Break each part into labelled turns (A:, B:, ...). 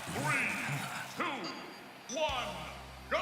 A: Three, two, one, go!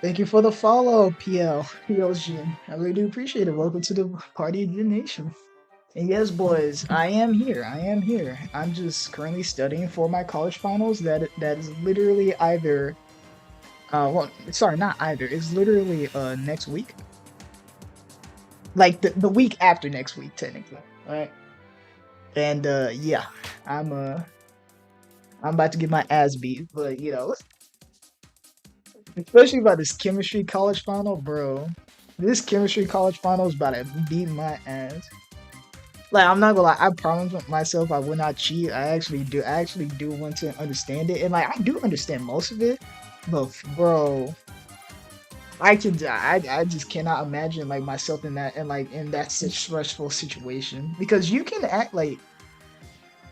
B: Thank you for the follow, PLG. I really do appreciate it. Welcome to the party of the nation. And yes, boys, I am here. I am here. I'm just currently studying for my college finals. That is literally either well, sorry, not either. It's literally next week. Like the week after next week, technically. All right. And yeah, I'm uh I'm about to get my ass beat, but especially by this chemistry college final, bro. This chemistry college final is about to beat my ass. Like I'm not gonna lie, I promised myself I would not cheat. I actually do want to understand it, and like I do understand most of it. But bro, I just cannot imagine like myself in that and like in that such stressful situation because you can act like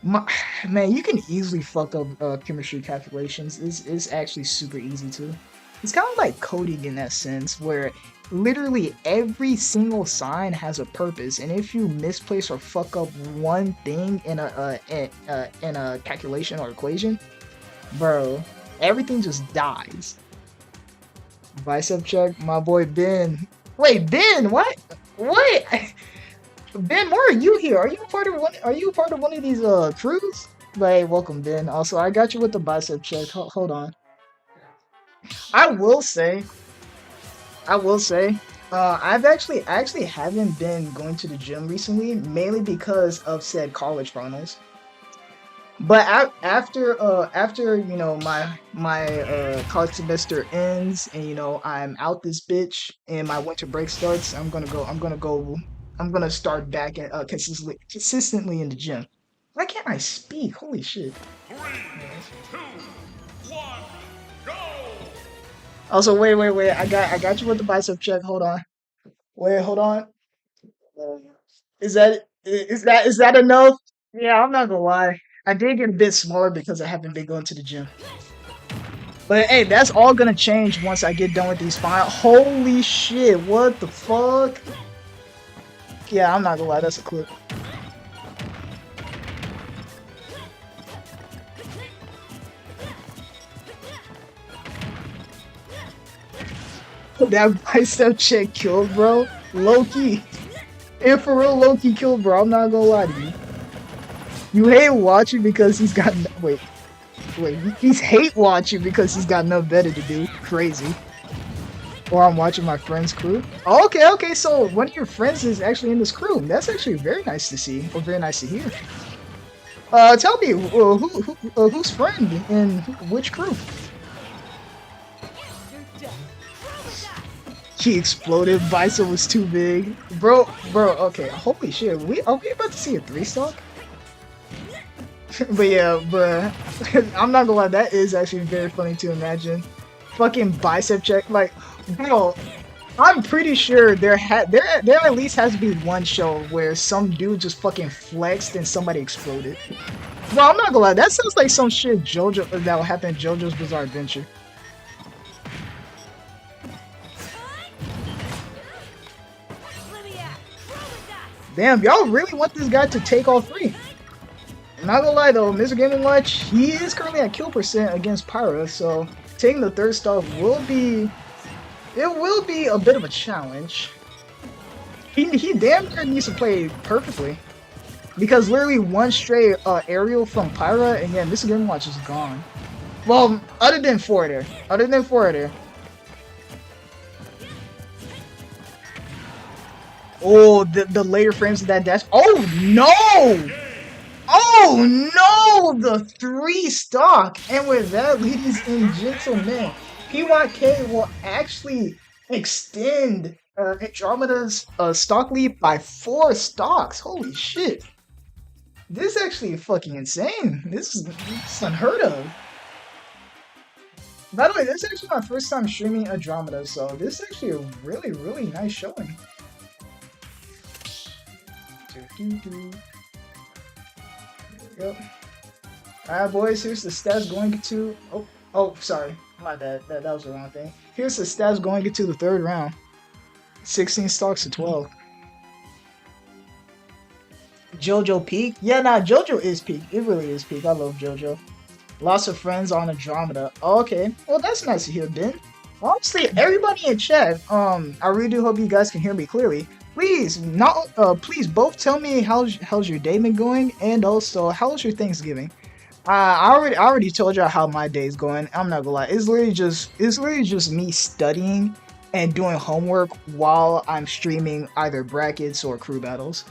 B: my, man, you can easily fuck up chemistry calculations. It's actually super easy too. It's kind of like coding in that sense, where literally every single sign has a purpose, and if you misplace or fuck up one thing in a calculation or equation, bro, everything just dies. Bicep check, my boy Ben. Wait, Ben, what? What? Ben, why are you here? Are you a part of one? Are you a part of one of these crews? Like, welcome, Ben. Also, I got you with the bicep check. Hold on. I will say, I will say, I actually haven't been going to the gym recently, mainly because of said college finals. But after my college semester ends and I'm out this bitch and my winter break starts, I'm gonna start back at consistently in the gym. Why can't I speak? Holy shit!
A: Three,
B: Anyways.
A: 2, 1, go!
B: Also, wait. I got you with the bicep check. Hold on. Wait, hold on. Is that enough? Yeah, I'm not gonna lie. I did get a bit smaller because I haven't been going to the gym. But hey, that's all gonna change once I get done with these final. Holy shit! What the fuck? Yeah, I'm not gonna lie. That's a clip. That bicep check killed, bro. Loki. And for real, Loki killed, bro. I'm not gonna lie to you. You hate watching because he's got wait. He's hate watching because he's got nothing better to do. Crazy. Or I'm watching my friend's crew. Oh, okay. So one of your friends is actually in this crew. That's actually very nice to see, or very nice to hear. Tell me who's friend in which crew? He exploded. Bison was too big, bro. Okay, holy shit. Are we about to see a 3-stock? But yeah, but I'm not gonna lie. That is actually very funny to imagine. Fucking bicep check, like, bro. I'm pretty sure there at least has to be one show where some dude just fucking flexed and somebody exploded. Well, I'm not gonna lie, that sounds like some shit JoJo that will happen in JoJo's Bizarre Adventure. Damn, y'all really want this guy to take all three. I'm not gonna lie though, Mr. Game & Watch, he is currently at kill percent against Pyra, so taking the third stock will be a bit of a challenge. He damn near needs to play perfectly. Because literally one straight aerial from Pyra, and yeah, Mr. Game & Watch is gone. Well, other than Forder. Oh, the later frames of that dash. Oh no! Oh no! The 3-stock! And with that, ladies and gentlemen, PYK will actually extend Andromeda's stock lead by 4 stocks. Holy shit. This is actually fucking insane. This is unheard of. By the way, this is actually my first time streaming Andromeda, so this is actually a really, really nice showing. Yep. Alright, boys, here's the stats going into. Oh, sorry. My bad. That was the wrong thing. Here's the stats going into the third round 16 stocks to 12. JoJo peak? Yeah, nah, JoJo is peak. It really is peak. I love JoJo. Lots of friends on Andromeda. Oh, okay. Well, that's nice to hear, Ben. Honestly, everybody in chat, I really do hope you guys can hear me clearly. Please, please both tell me how's your day been going, and also how's your Thanksgiving. I already told y'all how my day's going. I'm not gonna lie. It's literally just me studying and doing homework while I'm streaming either brackets or crew battles.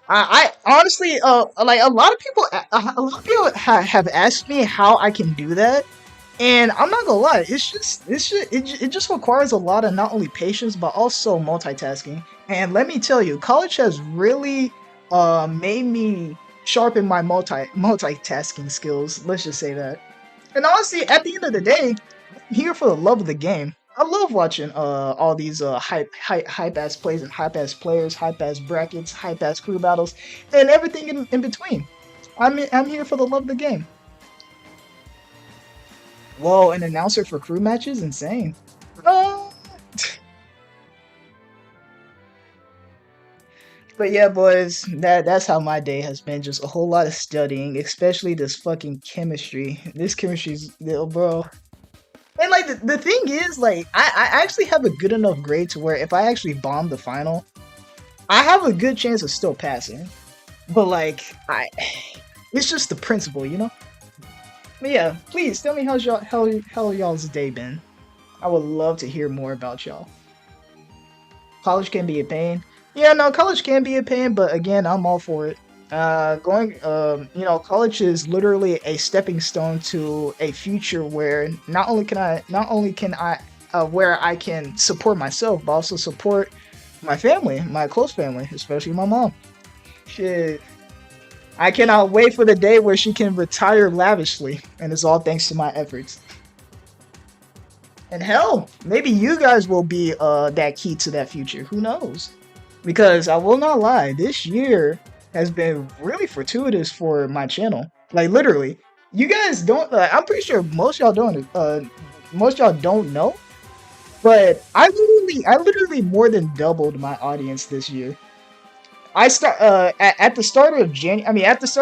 B: I honestly, like a lot of people have asked me how I can do that, and I'm not gonna lie, it just requires a lot of not only patience but also multitasking. And let me tell you, college has really made me sharpen my multitasking skills. Let's just say that. And honestly, at the end of the day, I'm here for the love of the game. I love watching all these hype ass plays and hype ass players, hype ass brackets, hype ass crew battles, and everything in between. I'm here for the love of the game. Whoa, an announcer for crew matches? Insane. Uh, but yeah, boys, that's how my day has been. Just a whole lot of studying, especially this fucking chemistry. This chemistry's, bro. And like the thing is, like I actually have a good enough grade to where if I actually bomb the final, I have a good chance of still passing. But like it's just the principle, you know. But yeah, please tell me how y'all's day been. I would love to hear more about y'all. College can be a pain. Yeah, no, college can be a pain, but again, I'm all for it. College is literally a stepping stone to a future where where I can support myself, but also support my family, my close family, especially my mom. Shit, I cannot wait for the day where she can retire lavishly, and it's all thanks to my efforts. And hell, maybe you guys will be that key to that future. Who knows? Because I will not lie, this year has been really fortuitous for my channel. Like literally, you guys don't. I'm pretty sure most y'all don't. Most y'all don't know, but I literally more than doubled my audience this year. At the start of at the start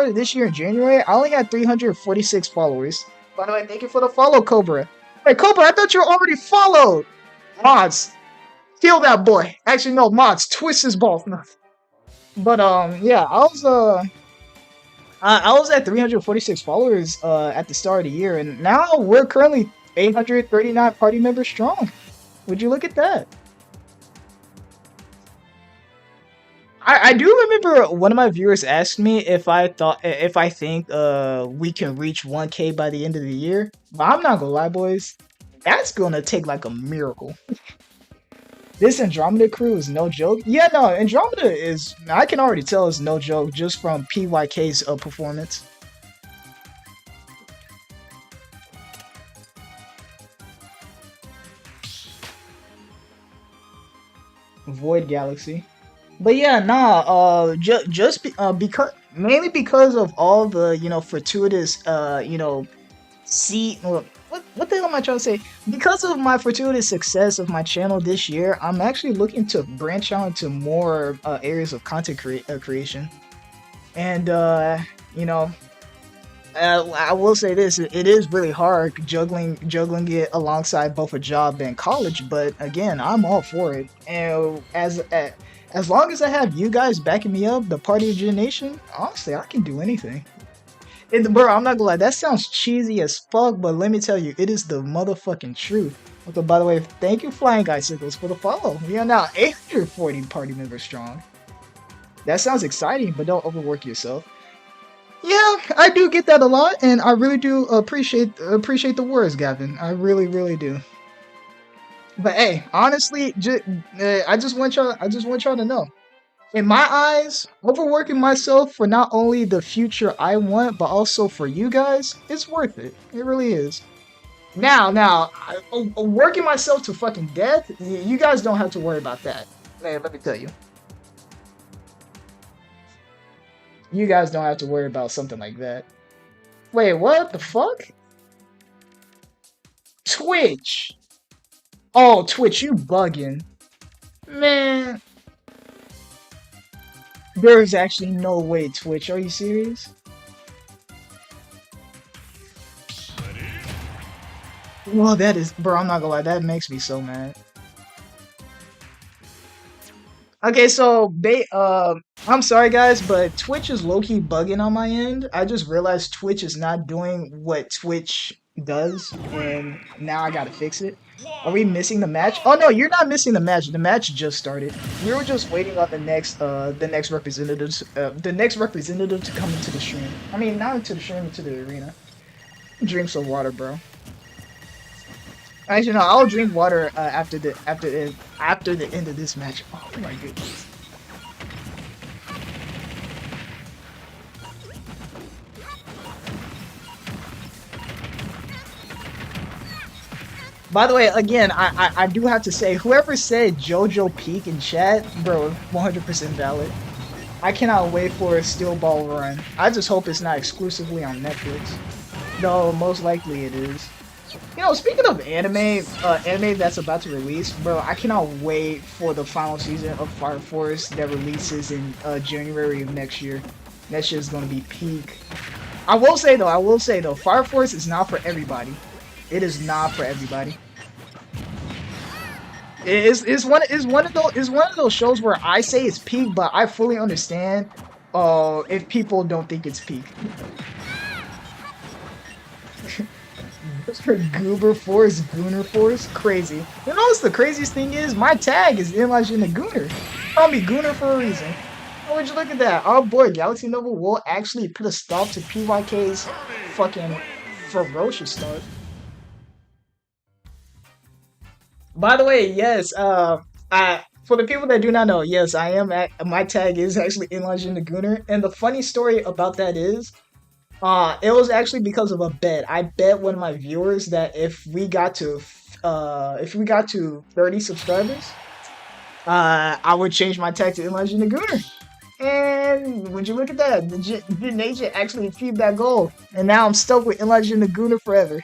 B: of this year in January, I only had 346 followers. By the way, thank you for the follow, Cobra. Hey, Cobra, I thought you were already followed. Mods, kill that boy. Actually, no, mods, twist his balls. No. But yeah, I was at 346 followers at the start of the year, and now we're currently 839 party members strong. Would you look at that? I do remember one of my viewers asked me if I think we can reach 1K by the end of the year. But I'm not gonna lie, boys, that's gonna take like a miracle. This Andromeda crew is no joke. Yeah, no, Andromeda is. I can already tell it's no joke just from PYK's performance. Void Galaxy. But yeah, nah. Because mainly because of all the fortuitous see well, what the hell am I trying to say? Because of my fortuitous success of my channel this year, I'm actually looking to branch out into more areas of content creation. And you know, I will say this: it is really hard juggling it alongside both a job and college. But again, I'm all for it. And as long as I have you guys backing me up, the Party of Gen Nation, honestly, I can do anything. Bro, I'm not gonna lie, that sounds cheesy as fuck, but let me tell you, it is the motherfucking truth. Okay, by the way, thank you, Flying Icicles, for the follow. We are now 840 party members strong. That sounds exciting, but don't overwork yourself. Yeah, I do get that a lot, and I really do appreciate the words, Gavin. I really, really do. But hey, honestly, I just want y'all to know. In my eyes, overworking myself for not only the future I want, but also for you guys, it's worth it. It really is. Working myself to fucking death, you guys don't have to worry about that. Man, let me tell you. You guys don't have to worry about something like that. Wait, what the fuck? Twitch. Oh, Twitch, you bugging. Man, there is actually no way, Twitch. Are you serious? Well, that is, bro. I'm not gonna lie. That makes me so mad. Okay, so I'm sorry guys, but Twitch is low-key bugging on my end. I just realized Twitch is not doing what Twitch does, and now I gotta fix it. Are we missing the match? Oh no, you're not missing the match. The match just started. We were just waiting on the next representative to come into the stream. I mean, not into the stream, into the arena. Drink some water, bro. Actually, no, I'll drink water after the end of this match. Oh my goodness. By the way, again, I do have to say, whoever said JoJo Peak in chat, bro, 100% valid. I cannot wait for a Steel Ball run. I just hope it's not exclusively on Netflix. Though, most likely it is. You know, speaking of anime that's about to release, bro, I cannot wait for the final season of Fire Force that releases in January of next year. That shit's gonna be peak. I will say though, Fire Force is not for everybody. It is not for everybody. It's one of those shows where I say it's peak, but I fully understand if people don't think it's peak. For Goober Force, Gooner Force, crazy. You know what's the craziest thing is? My tag is Image in the Gooner. Call me Gooner for a reason. Oh, would you look at that? Our boy Galaxy Nova will actually put a stop to PYK's fucking ferocious start. By the way, yes, I for the people that do not know, yes, I am at my tag is actually Image in the Gooner, and the funny story about that is it was actually because of a bet. I bet one of my viewers that if we got to 30 subscribers, I would change my tag to Imagine the Gooner. And would you look at that? The Nation actually achieved that goal. And now I'm stuck with Imagine the Gooner forever.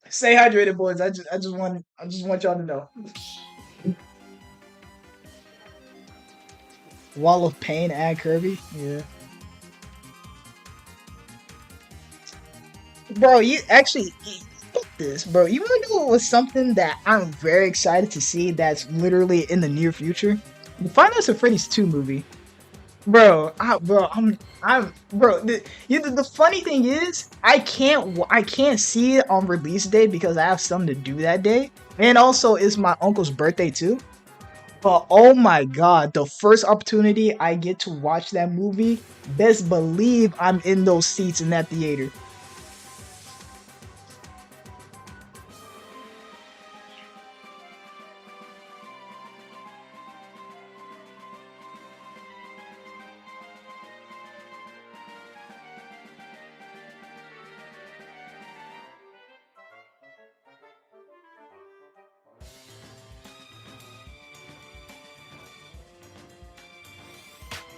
B: Stay hydrated, boys. I just want y'all to know. Wall of Pain, add Kirby. Yeah. Bro, you actually this, bro. You wanna know what was something that I'm very excited to see that's literally in the near future? The Five Nights at Freddy's 2 movie. Bro. The funny thing is, I can't see it on release day because I have something to do that day, and also it's my uncle's birthday too. But oh my god, the first opportunity I get to watch that movie, best believe I'm in those seats in that theater.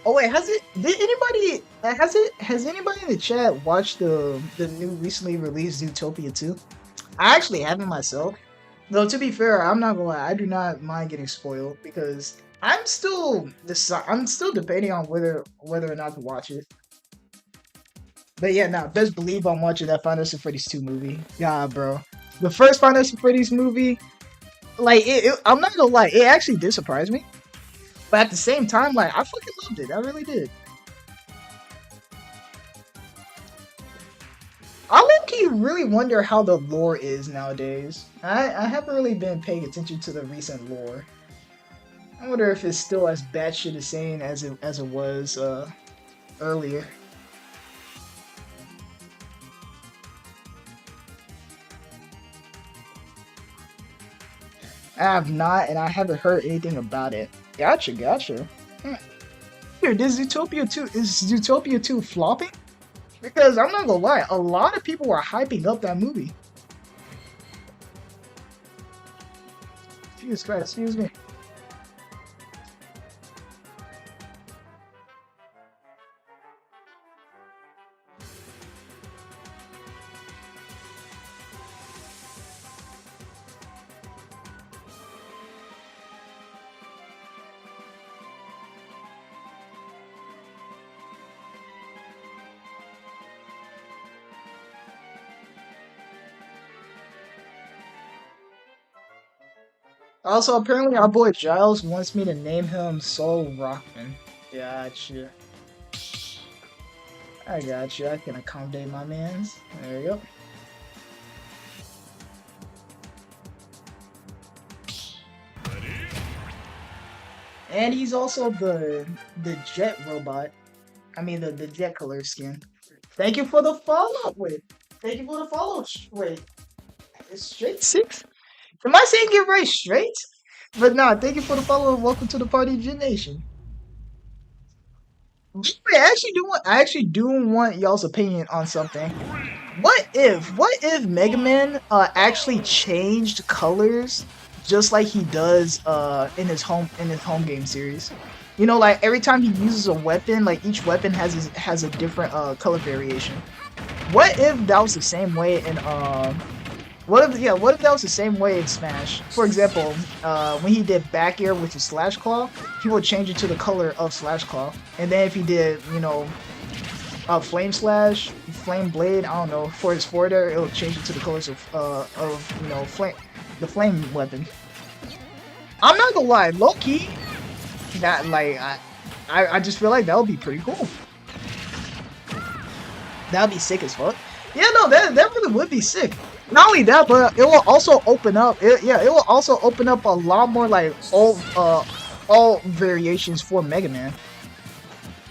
B: Oh wait, has it? Did anybody? Has anybody in the chat watched the new recently released Zootopia 2? I actually haven't myself. Though to be fair, I'm not gonna lie, I do not mind getting spoiled because I'm still debating on whether or not to watch it. But yeah, nah, best believe I'm watching that Final Fantasy Freddy's 2 movie. Yeah, bro. The first Final Fantasy Freddy's movie, like I'm not gonna lie, it actually did surprise me. But at the same time, like I fucking loved it. I really did. I low-key really wonder how the lore is nowadays. I haven't really been paying attention to the recent lore. I wonder if it's still as batshit insane as it was earlier. I have not, and I haven't heard anything about it. Gotcha. Here, is Zootopia 2 flopping? Because I'm not gonna lie, a lot of people were hyping up that movie. Jesus Christ, excuse me. Also, apparently our boy Giles wants me to name him Soul Rockman. Gotcha. I got you. I can accommodate my mans. There you go. And he's also the jet robot. I mean the jet color skin. Thank you for the follow. Wait. Thank you for the follow. Wait. It's straight six? Am I saying it right straight? But nah, thank you for the follow and welcome to the party, Gen Nation. Wait, I actually do want y'all's opinion on something. What if Mega Man actually changed colors just like he does in his home game series? You know, like every time he uses a weapon, like each weapon has a different color variation. What if that was the same way in what if that was the same way in Smash? For example, when he did back air with his Slash Claw, he would change it to the color of Slash Claw. And then if he did, you know, Flame Slash, Flame Blade, I don't know, for his forward air, it'll change it to the colors of you know, the flame weapon. I'm not gonna lie, low key, that like I just feel like that would be pretty cool. That'd be sick as fuck. Yeah, no, that really would be sick. Not only that, but it will also open up. It will also open up a lot more like all variations for Mega Man.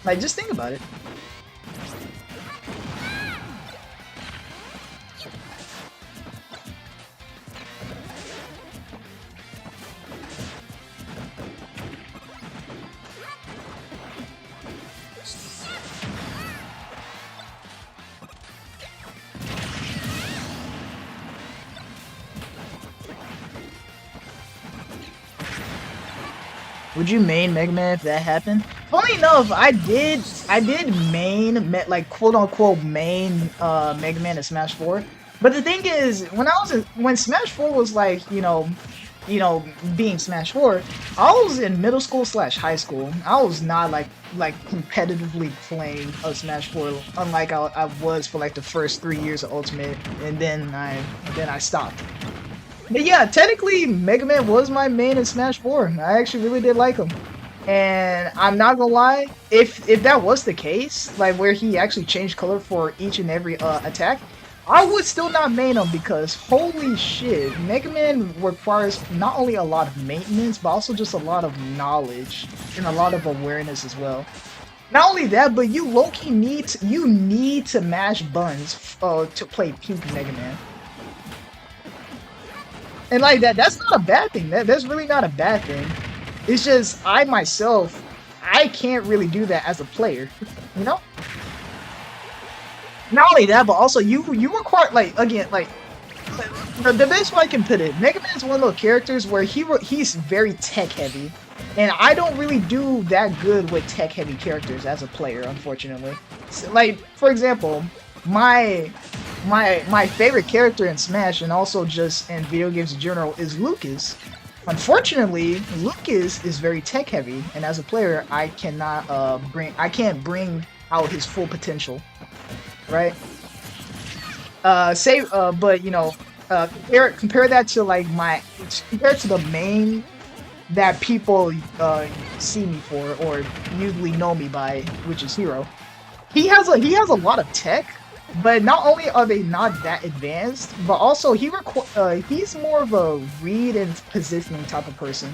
B: Like, just think about it. Would you main Mega Man if that happened? Funny enough, I did main, like quote unquote main Mega Man in Smash 4. But the thing is, when Smash 4 was like, you know, being Smash 4, I was in middle school slash high school. I was not like competitively playing a Smash 4, unlike I was for like the first 3 years of Ultimate, and then I stopped. But yeah, technically, Mega Man was my main in Smash 4. I actually really did like him. And I'm not gonna lie, if that was the case, like where he actually changed color for each and every attack, I would still not main him because holy shit, Mega Man requires not only a lot of maintenance, but also just a lot of knowledge and a lot of awareness as well. Not only that, but you low-key need to mash buttons to play peak Mega Man. And like that's not a bad thing. That's really not a bad thing. It's just I myself, I can't really do that as a player, you know? Not only that, but also you require, like, again, like the best way I can put it, Mega Man's one of those characters where he's very tech heavy. And I don't really do that good with tech heavy characters as a player, unfortunately. So, like, for example, my favorite character in Smash and also just in video games in general is Lucas. Unfortunately, Lucas is very tech heavy, and as a player, I can't bring out his full potential, right? But you know, compare that to like compared to the main that people see me for or usually know me by, which is Hero. He has a lot of tech. But not only are they not that advanced, but also he's more of a read and positioning type of person,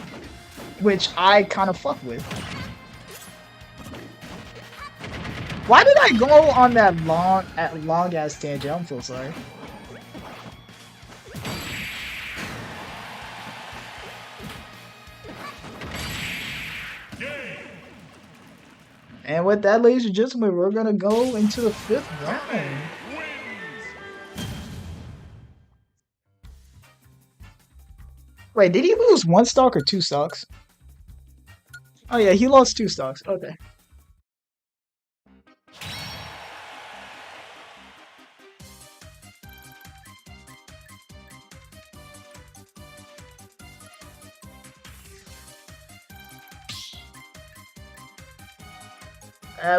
B: which I kind of fuck with. Why did I go on that long ass tangent? I'm so sorry. And with that, ladies and gentlemen, we're gonna go into the 5th round. Wait, did he lose 1 stock or 2 stocks? Oh yeah, he lost 2 stocks. Okay.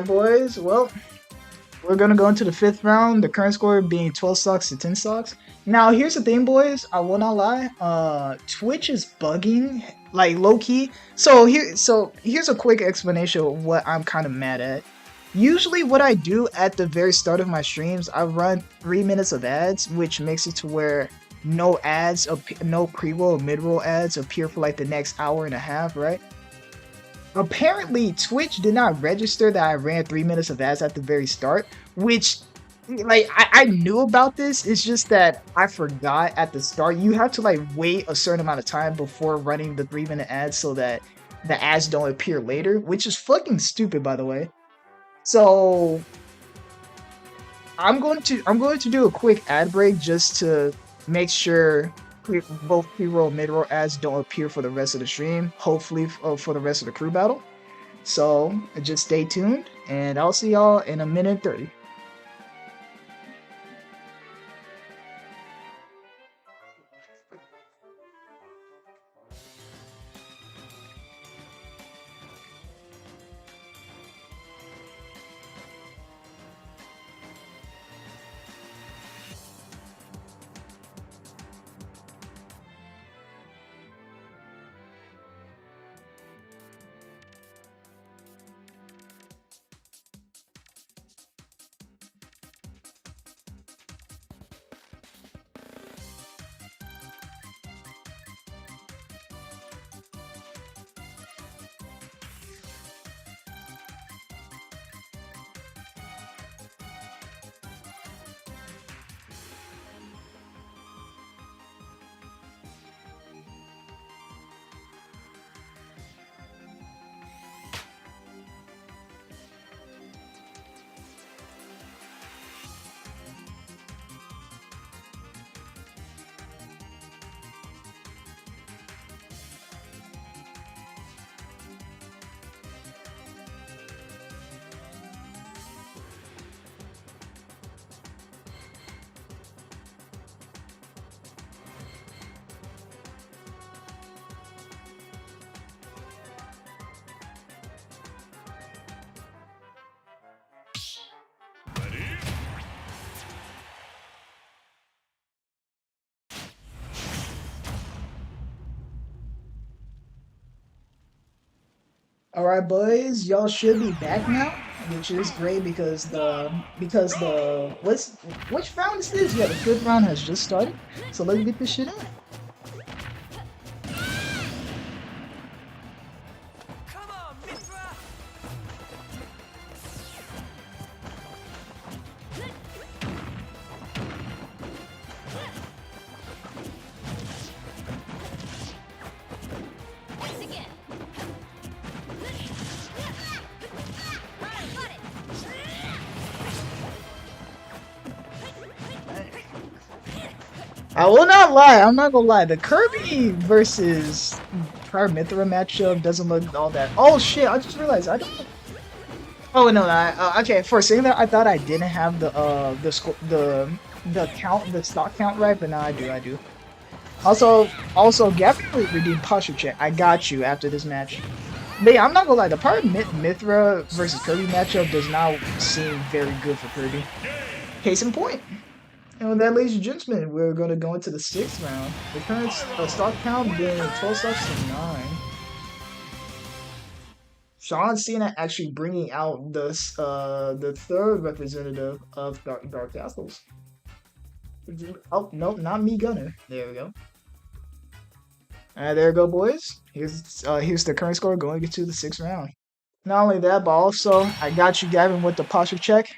B: Boys, well, We're gonna go into the fifth round. The current score being 12 stocks to 10 stocks. Now, here's the thing, boys. I will not lie. Twitch is bugging, like low key. So here's a quick explanation of what I'm kind of mad at. Usually, what I do at the very start of my streams, I run 3 minutes of ads, which makes it to where no ads, no pre-roll or mid-roll ads appear for like the next hour and a half, right? Apparently Twitch did not register that I ran 3 minutes of ads at the very start, which like I knew about this. It's just that I forgot at the start. You have to like wait a certain amount of time before running the 3 minute ads so that the ads don't appear later, which is fucking stupid by the way. So I'm going to do a quick ad break just to make sure both pre-roll mid-roll ads don't appear for the rest of the stream. Hopefully for the rest of the crew battle. So just stay tuned, and I'll see y'all in a minute 30. All right, boys, y'all should be back now, which is great because the which round is this? Yeah, the fifth round has just started. So let's get this shit in. I will not lie. I'm not gonna lie. The Kirby versus Prior Mithra matchup doesn't look all that. Oh shit! I just realized I don't. Oh no! Okay. For a second there, I thought I didn't have the count, the stock count right, but now I do. I do. Also, Gavin redeemed posture check. I got you after this match. But yeah, I'm not gonna lie. The Prior Mithra versus Kirby matchup does not seem very good for Kirby. Case in point. And with that, ladies and gentlemen, we're going to go into the sixth round. The current stock count being 12 stocks to 9. Sean Cena actually bringing out the third representative of Dark Castles. Oh, no, not me, Gunner. There we go. Alright, there we go, boys. Here's the current score going into the sixth round. Not only that, but also, I got you, Gavin, with the posture check.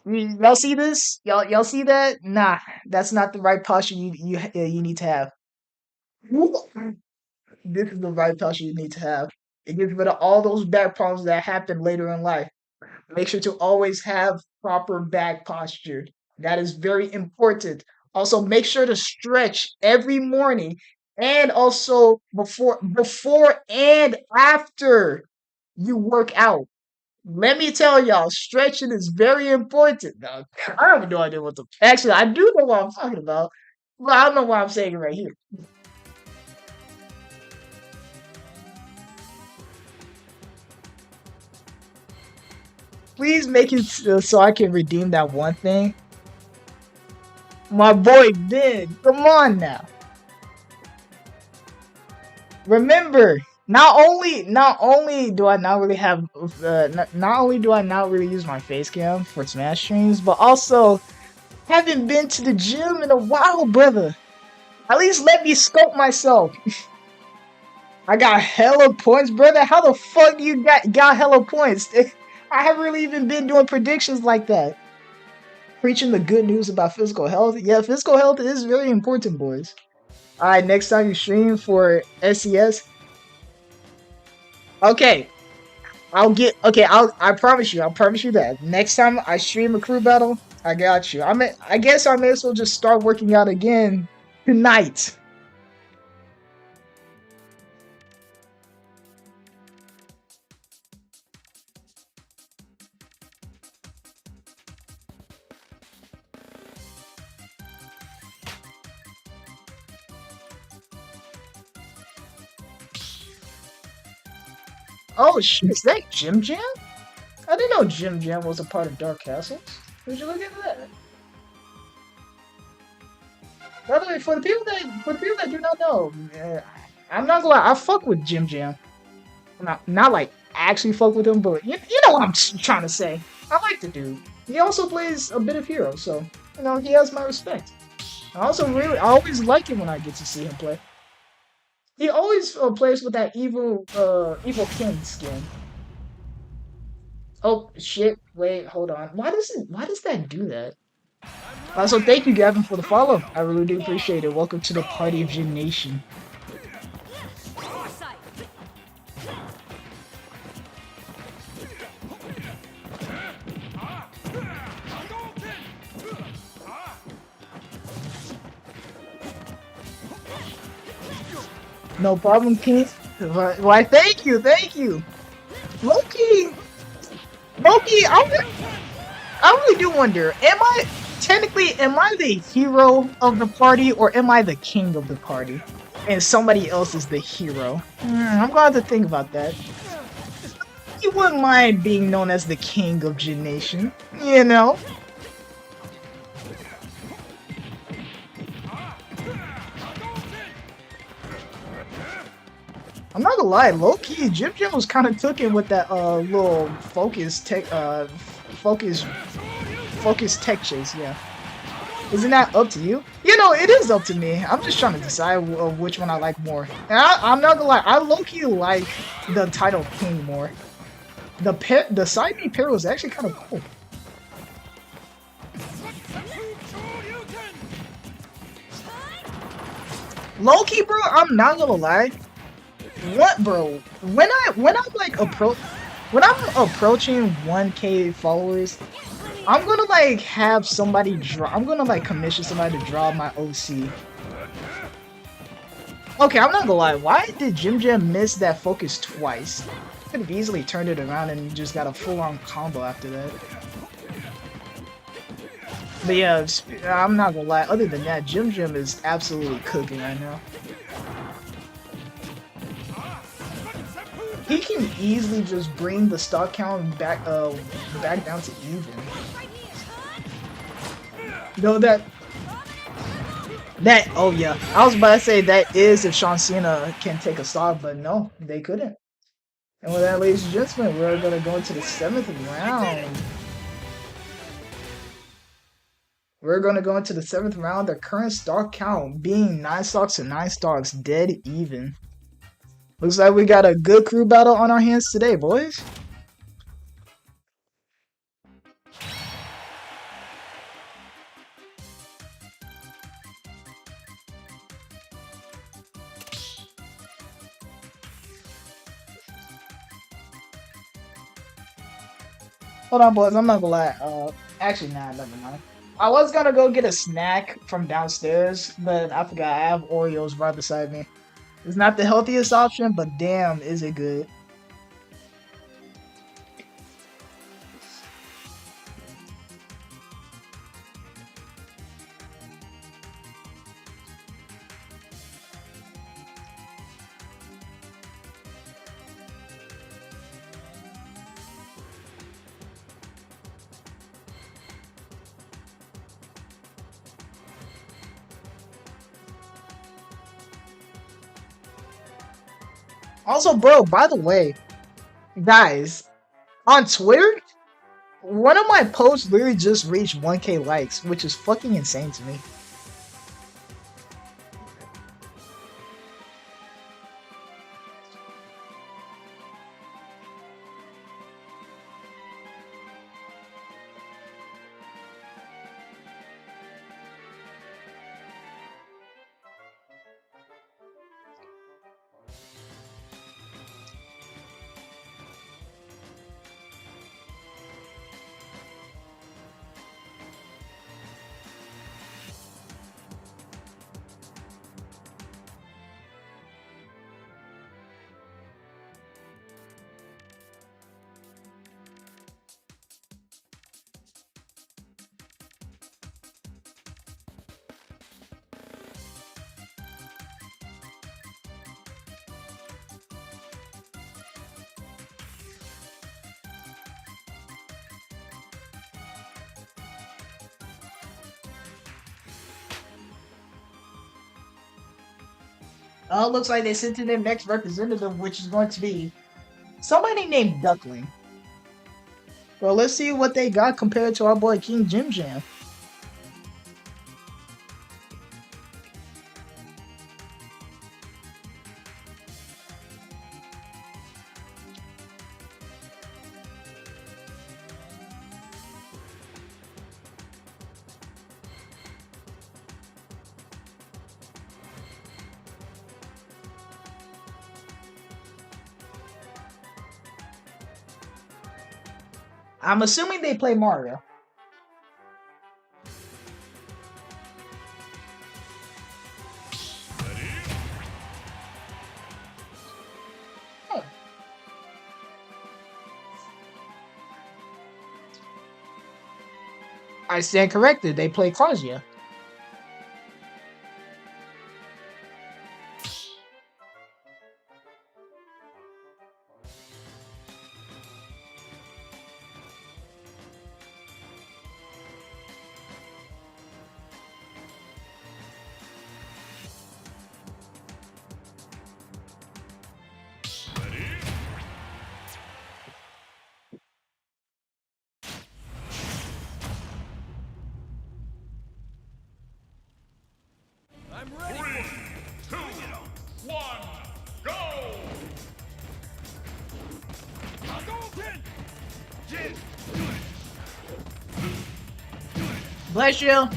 B: Y'all see this? Y'all see that? Nah, that's not the right posture you need to have. This is the right posture you need to have. It gets rid of all those back problems that happen later in life. Make sure to always have proper back posture. That is very important. Also, make sure to stretch every morning and also before and after you work out. Let me tell y'all, stretching is very important. Now, I have no idea what the. Actually, I do know what I'm talking about, but I don't know why I'm saying it right here. please make it so I can redeem that one thing. My boy Ben, come on now. Remember, not only do I not really have not only do I not really use my face cam for Smash streams, but also haven't been to the gym in a while, brother. At least let me scope myself. I got hella points, brother. How the fuck you got hella points? I haven't really even been doing predictions like that. Preaching the good news about physical health. Yeah, physical health is very important, boys. Alright, next time you stream for SES. Okay. I promise you that. Next time I stream a crew battle, I got you. I guess I may as well just start working out again tonight. Oh shit, is that Jim Jam? I didn't know Jim Jam was a part of Dark Castles. Would you look at that? By the way, for the people that do not know, I'm not gonna lie, I fuck with Jim Jam. Not like actually fuck with him, but you know what I'm trying to say. I like the dude. He also plays a bit of hero, so you know he has my respect. I always like it when I get to see him play. He always plays with that evil king skin. Oh shit! Wait, hold on. Why does that do that? Also, thank you, Gavin, for the follow. I really do appreciate it. Welcome to the party of Gen Nation. No problem, King. Why? Thank you. Loki, Loki. I really do wonder. Am I the hero of the party, or am I the king of the party, and somebody else is the hero? I'm gonna have to think about that. You wouldn't mind being known as the king of Gen Nation, you know? I'm not gonna lie, low-key, Jim was kind of cooking with that little focus tech chase, yeah. Isn't that up to you? You know, it is up to me. I'm just trying to decide which one I like more. And I'm not gonna lie, I low-key like the title King more. The side B pair was actually kind of cool. Low-key, bro, I'm not gonna lie. What, bro? When I'm approaching 1K followers, I'm gonna like have somebody draw. I'm gonna like commission somebody to draw my OC. Okay, I'm not gonna lie. Why did Jim Jam miss that focus twice? Could have easily turned it around and just got a full-on combo after that. But yeah, I'm not gonna lie. Other than that, Jim Jam is absolutely cooking right now. He can easily just bring the stock count back down to even. No, oh yeah, I was about to say that is if Sean Cena can take a stock, but no, they couldn't. And with that, ladies and gentlemen, we're gonna go into the 7th round. We're gonna go into the 7th round. The current stock count being 9 stocks to 9 stocks, dead even. Looks like we got a good crew battle on our hands today, boys. Hold on, boys. I'm not gonna lie. Actually, nah, never mind. I was gonna go get a snack from downstairs, but I forgot I have Oreos right beside me. It's not the healthiest option, but damn, is it good. Also, bro, by the way, guys, on Twitter, one of my posts literally just reached 1K likes, which is fucking insane to me. Looks like they sent in their next representative, which is going to be somebody named Duckling. Well, let's see what they got compared to our boy King Jim Jam. I'm assuming they play Mario. Huh. I stand corrected. They play Kazuya.
A: I'm ready. 3, 2, 1, go!
B: Bless you.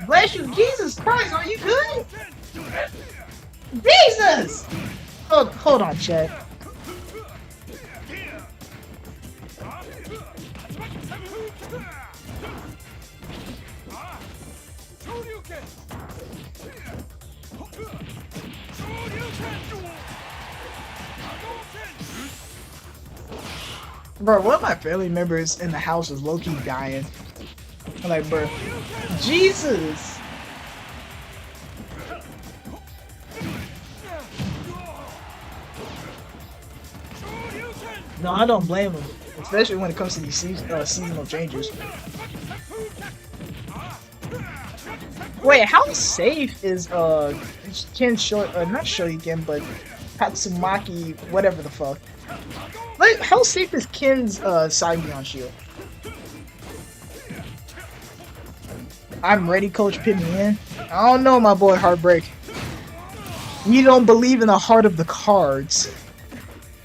B: Bless you. Jesus Christ, are you good? Jesus! Oh, hold on, Chet. Bro, one of my family members in the house is low-key dying. I'm like, bro, Jesus! No, I don't blame him, especially when it comes to these seasonal changes. Wait, how safe is Ken not Shoryuken, but Tatsumaki, whatever the fuck? Like, how safe is Ken's side beyond shield? I'm ready, coach, pin me in. I don't know, my boy Heartbreak. You don't believe in the heart of the cards.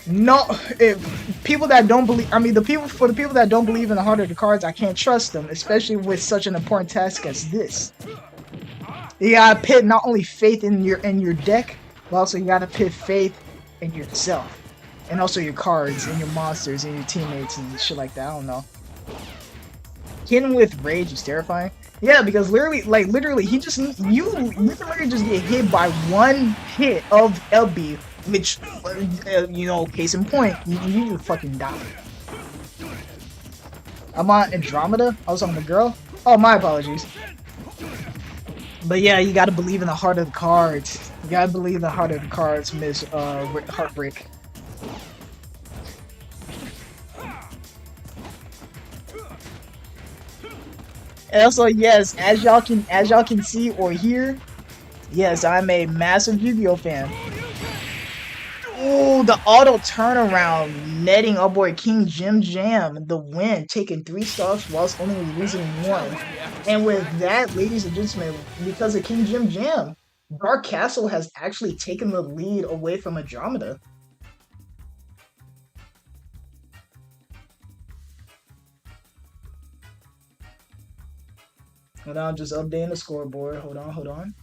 B: No, if people that don't believe, I mean, the people that don't believe in the heart of the cards, I can't trust them, especially with such an important task as this. You gotta pit not only faith in your deck, but also you gotta pit faith in yourself, and also your cards and your monsters and your teammates and shit like that. I don't know. Ken with rage is terrifying. Yeah, because literally, he just you literally just get hit by one hit of LB, which you know, case in point, you just fucking die. I'm on Andromeda. I was on the girl. Oh, my apologies. But yeah, you gotta believe in the heart of the cards. You gotta believe in the heart of the cards, Miss Heartbreak. And also, yes, as y'all can see or hear, yes, I'm a massive Yu-Gi-Oh fan. the auto turnaround, netting our boy King Jim Jam the win, taking 3 stocks whilst only losing 1. And with that, ladies and gentlemen, because of King Jim Jam, Dark Castle has actually taken the lead away from Andromeda. Hold on, just updating the scoreboard. Hold on.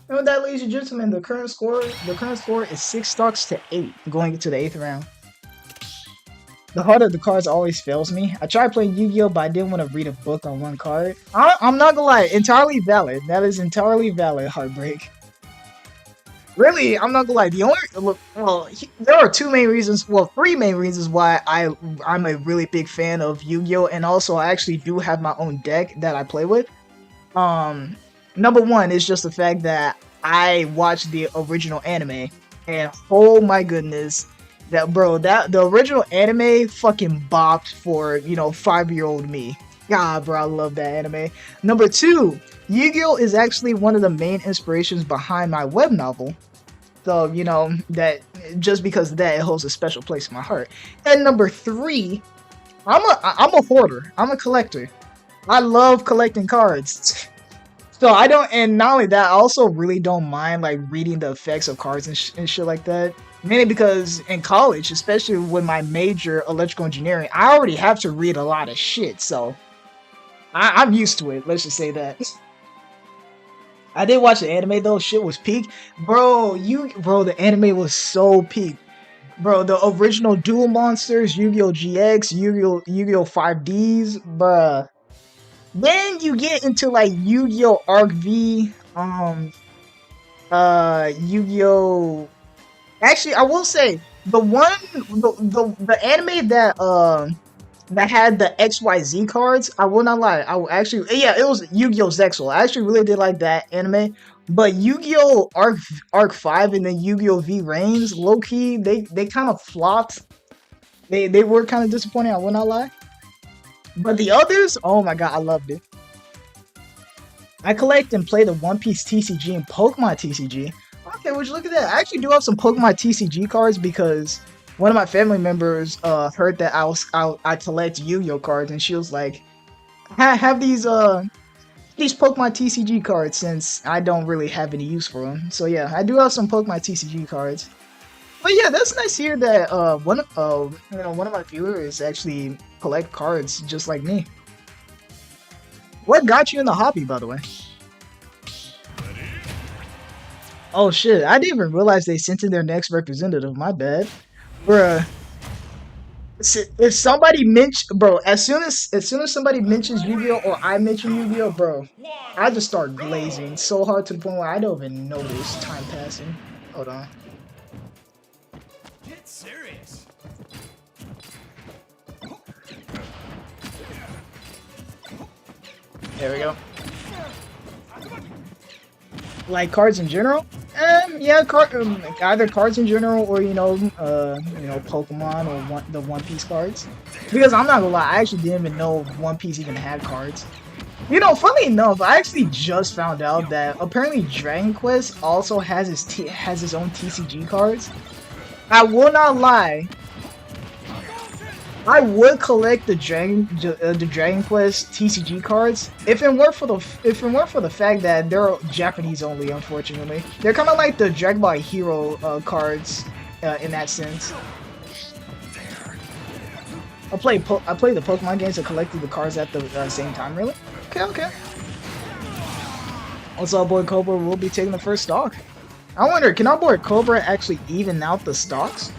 B: And with that, ladies and gentlemen, the current score is 6 stocks to 8 going into the 8th round. The heart of the cards always fails me. I tried playing Yu-Gi-Oh, but I didn't want to read a book on one card. I'm not gonna lie, entirely valid. That is entirely valid, Heartbreak. Really, I'm not gonna lie. There are 2 main reasons. Well, 3 main reasons why I'm a really big fan of Yu-Gi-Oh, and also I actually do have my own deck that I play with. Number 1 is just the fact that I watched the original anime, and oh my goodness, the original anime fucking bopped for 5-year-old me. God, bro, I love that anime. Number 2, Yu-Gi-Oh is actually one of the main inspirations behind my web novel. So that just because of that, it holds a special place in my heart. And number 3, I'm a hoarder. I'm a collector. I love collecting cards. So I don't, and not only that, I also really don't mind like reading the effects of cards and shit like that. Mainly because in college, especially with my major electrical engineering, I already have to read a lot of shit. So I'm used to it. Let's just say that. I did watch the anime though. Shit was peak, bro. The anime was so peak. Bro, the original Duel Monsters, Yu-Gi-Oh! GX, Yu-Gi-Oh! 5Ds, bruh. Then you get into like Yu-Gi-Oh! Arc V, Yu-Gi-Oh! Actually, I will say the anime that had the XYZ cards. I will not lie. It was Yu-Gi-Oh! Zexal. I actually really did like that anime. But Yu-Gi-Oh! Arc 5 and then Yu-Gi-Oh! V Reigns, low key, they kind of flopped. They were kind of disappointing. I will not lie. But the others, oh my god, I loved it. I collect and play the One Piece TCG and Pokemon TCG. Okay, would you look at that? I actually do have some Pokemon TCG cards because one of my family members heard that I collect Yu-Gi-Oh cards, and she was like, have these Pokemon TCG cards since I don't really have any use for them. So yeah, I do have some Pokemon TCG cards. But yeah, that's nice to hear that one of my viewers actually collect cards just like me. What got you in the hobby, by the way? Oh shit, I didn't even realize they sent in their next representative. My bad, bruh. If somebody as soon as somebody mentions Yu-Gi-Oh or I mention Yu-Gi-Oh, bro, I just start glazing so hard to the point where I don't even notice time passing. Hold on.
A: Get serious.
B: There we go. Like cards in general? Yeah, either cards in general or Pokemon or the One Piece cards. Because I'm not gonna lie, I actually didn't even know One Piece even had cards. Funny enough, I actually just found out that apparently Dragon Quest also has his own TCG cards. I will not lie. I would collect the Dragon Quest TCG cards if it weren't for the fact that they're Japanese only. Unfortunately, they're kind of like the Dragon Ball Hero cards in that sense. I played the Pokemon games and collected the cards at the same time. Really? Okay. Also, our boy Cobra will be taking the first stock. I wonder, can our boy Cobra actually even out the stocks?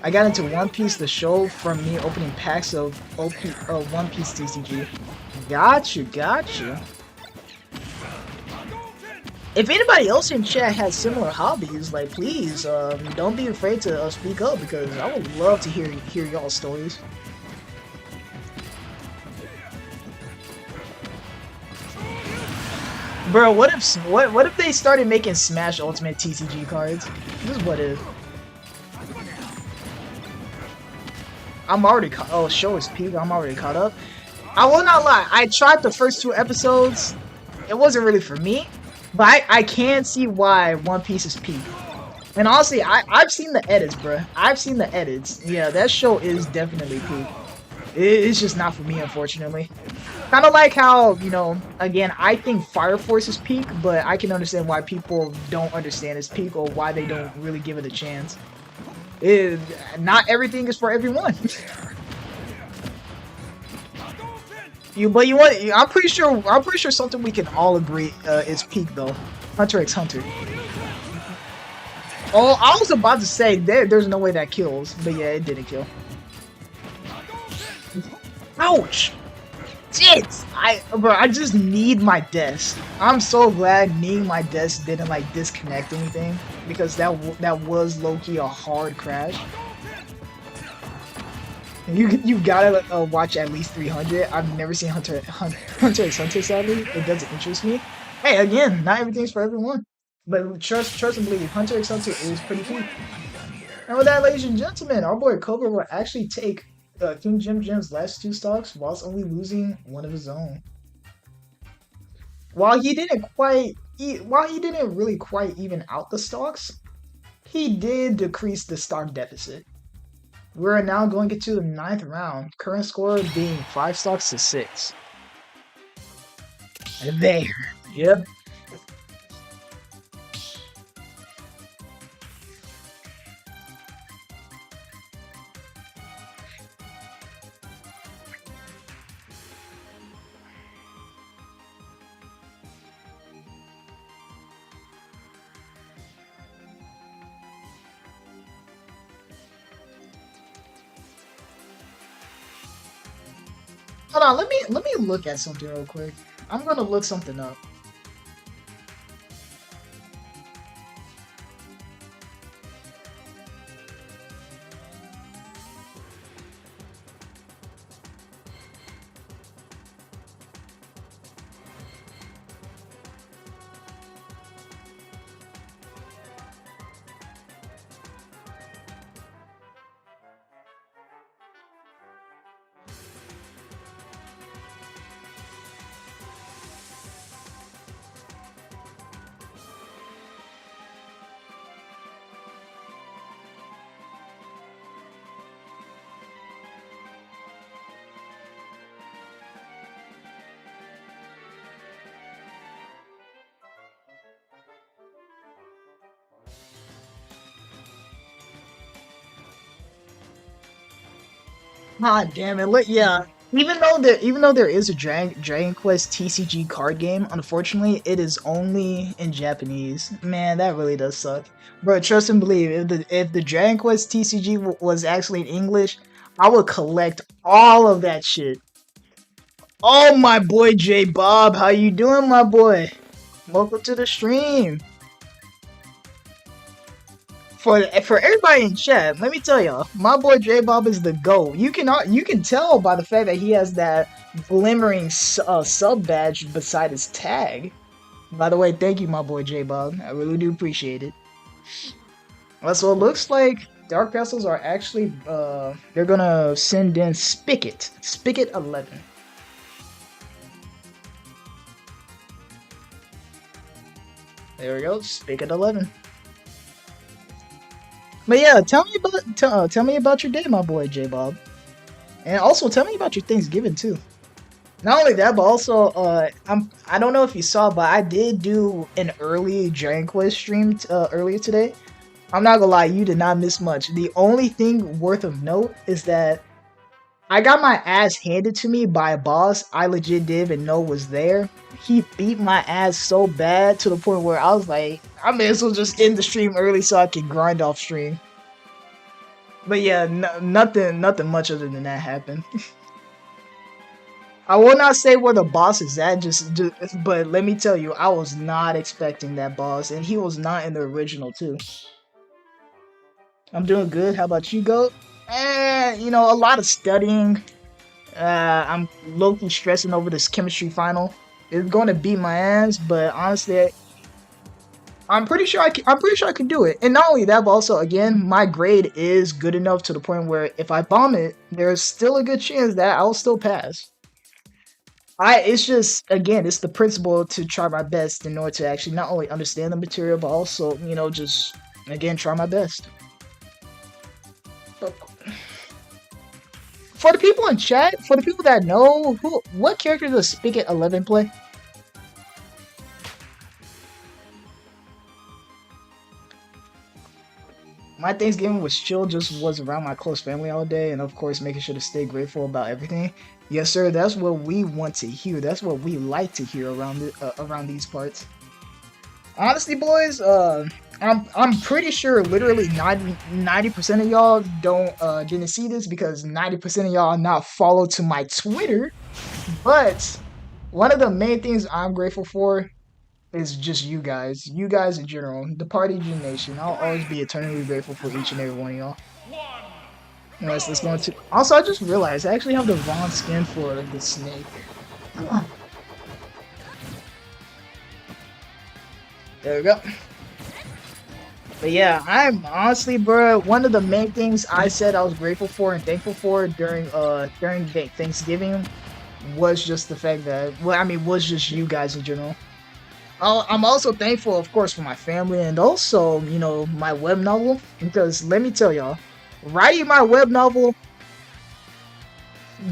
B: I got into One Piece the show from me opening packs of One Piece TCG. Gotcha. If anybody else in chat has similar hobbies, like please, don't be afraid to speak up because I would love to hear y'all's stories. Bro, what if they started making Smash Ultimate TCG cards? This is what if. I'm already show is peak. I'm already caught up. I will not lie. I tried the first 2 episodes. It wasn't really for me. But I can see why One Piece is peak. And honestly, I've seen the edits, bruh. I've seen the edits. Yeah, that show is definitely peak. It's just not for me, unfortunately. Kind of like how, you know, again, I think Fire Force is peak, but I can understand why people don't understand its peak or why they don't really give it a chance. It, not everything is for everyone. But you want? I'm pretty sure. I'm pretty sure something we can all agree is peak though. Hunter x Hunter. Oh, I was about to say there's no way that kills, but yeah, it didn't kill. Ouch! Shit! Bro, I just need my desk. I'm so glad needing my desk didn't like disconnect anything because that was low key a hard crash. You gotta watch at least 300. I've never seen Hunter x Hunter. Sadly, it doesn't interest me. Hey, again, not everything's for everyone, but trust and believe, Hunter x Hunter is pretty cool. And with that, ladies and gentlemen, our boy Cobra will actually take King Jim Jim's last 2 stocks whilst only losing one of his own. While he didn't really quite even out the stocks, he did decrease the stock deficit. We're now going into the 9th round, current score being 5 stocks to 6. And there, yep. Hold on, let me look at something real quick. I'm gonna look something up. God damn it! Look, yeah. Even though there is a Dragon Quest TCG card game, unfortunately, it is only in Japanese. Man, that really does suck. Bro, trust and believe. If the Dragon Quest TCG was actually in English, I would collect all of that shit. Oh, my boy J Bob, how you doing, my boy? Welcome to the stream. For everybody in chat, let me tell y'all, my boy J Bob is the GOAT. You can tell by the fact that he has that glimmering sub badge beside his tag. By the way, thank you, my boy J Bob. I really do appreciate it. So it looks like Dark Vessels are actually they're gonna send in Spigot 11. There we go, Spigot 11. But yeah, tell me about your day, my boy J Bob, and also tell me about your Thanksgiving too. Not only that, but also I don't know if you saw, but I did do an early Dragon Quest stream earlier today. I'm not gonna lie, you did not miss much. The only thing worth of note is that I got my ass handed to me by a boss I legit didn't even know was there. He beat my ass so bad to the point where I was like, I may as well just end the stream early so I can grind off stream. But yeah, nothing much other than that happened. I will not say where the boss is at, but let me tell you, I was not expecting that boss, and he was not in the original too. I'm doing good. How about you, Goat? You know, a lot of studying. I'm low-key stressing over this chemistry final. It's going to beat my ass, but honestly, I'm pretty sure I can do it. And not only that, but also again, my grade is good enough to the point where if I bomb it, there's still a good chance that I'll still pass. it's just again, it's the principle to try my best in order to actually not only understand the material, but also, you know, just again try my best. But for the people in chat, for the people that know, what character does Spigot 11 play? My Thanksgiving was chill, just was around my close family all day, and of course making sure to stay grateful about everything. Yes, sir. That's what we want to hear. That's what we like to hear around these parts. Honestly, boys, I'm pretty sure literally 90% of y'all didn't see this because 90% of y'all are not followed to my Twitter. But one of the main things I'm grateful for is just you guys in general, the Party G Nation. I'll always be eternally grateful for each and every one of y'all. Anyways, let's go into. Also, I just realized I actually have the wrong skin for the snake. There we go. But yeah, I'm honestly, bro, one of the main things I said I was grateful for and thankful for during Thanksgiving was just the fact that, well, I mean, was just you guys in general. I'm also thankful, of course, for my family and also, you know, my web novel. Because let me tell y'all, writing my web novel,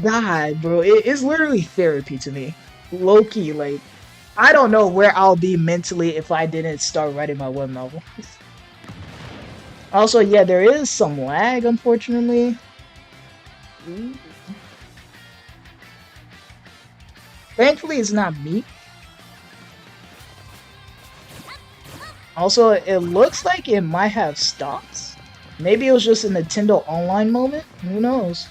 B: God, bro, it's literally therapy to me. Low key, like, I don't know where I'll be mentally if I didn't start writing my web novel. Also, yeah, there is some lag, unfortunately. Thankfully, it's not me. Also, it looks like it might have stopped. Maybe it was just a Nintendo Online moment. Who knows?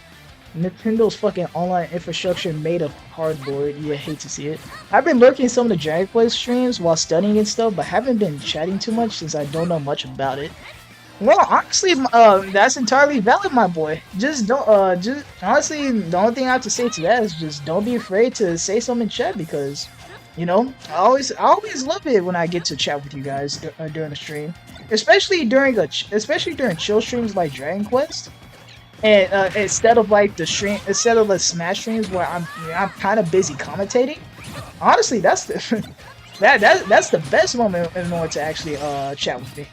B: Nintendo's fucking online infrastructure made of cardboard. You hate to see it. I've been lurking some of the Dragon Quest streams while studying and stuff, but haven't been chatting too much since I don't know much about it. Well, honestly, that's entirely valid, my boy. Just don't, just honestly, the only thing I have to say to that is just don't be afraid to say something in chat because, you know, I always love it when I get to chat with you guys during the stream, especially during chill streams like Dragon Quest, and instead of the Smash streams where I'm kind of busy commentating. Honestly, that's the that's the best moment in order to actually chat with me.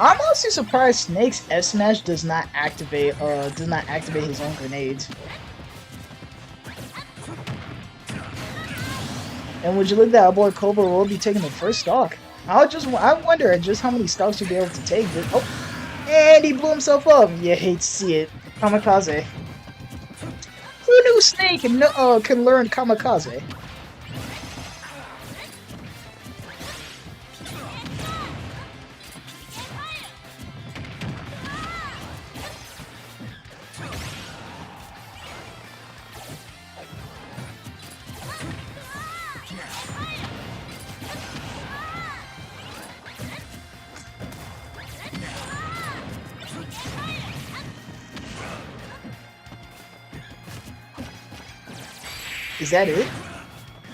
B: I'm honestly surprised Snake's F smash does not activate his own grenades. And would you look that our boy Cobra will be taking the first stock? I wonder just how many stocks you'll be able to take. But, oh, and he blew himself up. You hate to see it. Kamikaze. Who knew Snake can learn Kamikaze? Is that it?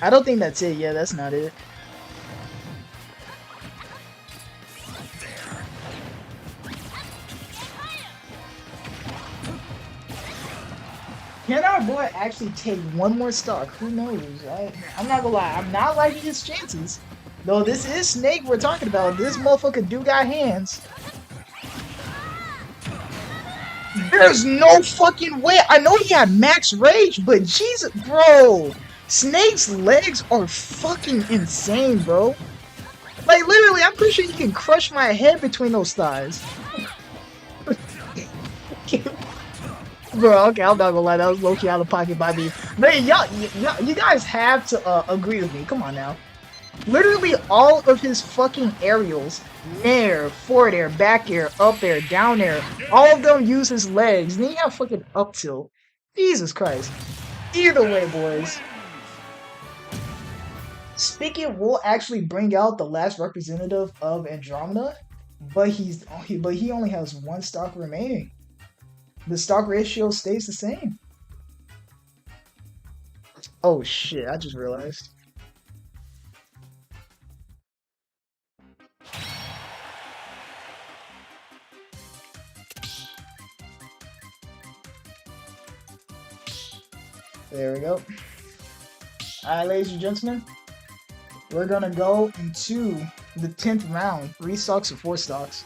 B: I don't think that's it. Yeah, that's not it. Can our boy actually take one more stock? Who knows? I'm not gonna lie. I'm not liking his chances. Though this is Snake we're talking about. This motherfucker do got hands. There's no fucking way. I know he had max rage, but Jesus, bro. Snake's legs are fucking insane, bro. Like literally, I'm pretty sure you can crush my head between those thighs. Bro, okay, I'm not gonna lie, that was low-key out of pocket by me. But you guys have to agree with me. Come on now. Literally all of his fucking aerials, nair, forward air, back air, up air, down air, all of them use his legs. And then you have fucking up tilt. Jesus Christ. Either way, boys. Speaking will actually bring out the last representative of Andromeda, but he only has one stock remaining. The stock ratio stays the same. Oh shit, I just realized. There we go. Alright, ladies and gentlemen, we're gonna go into the 10th round. 3 stocks or 4 stocks.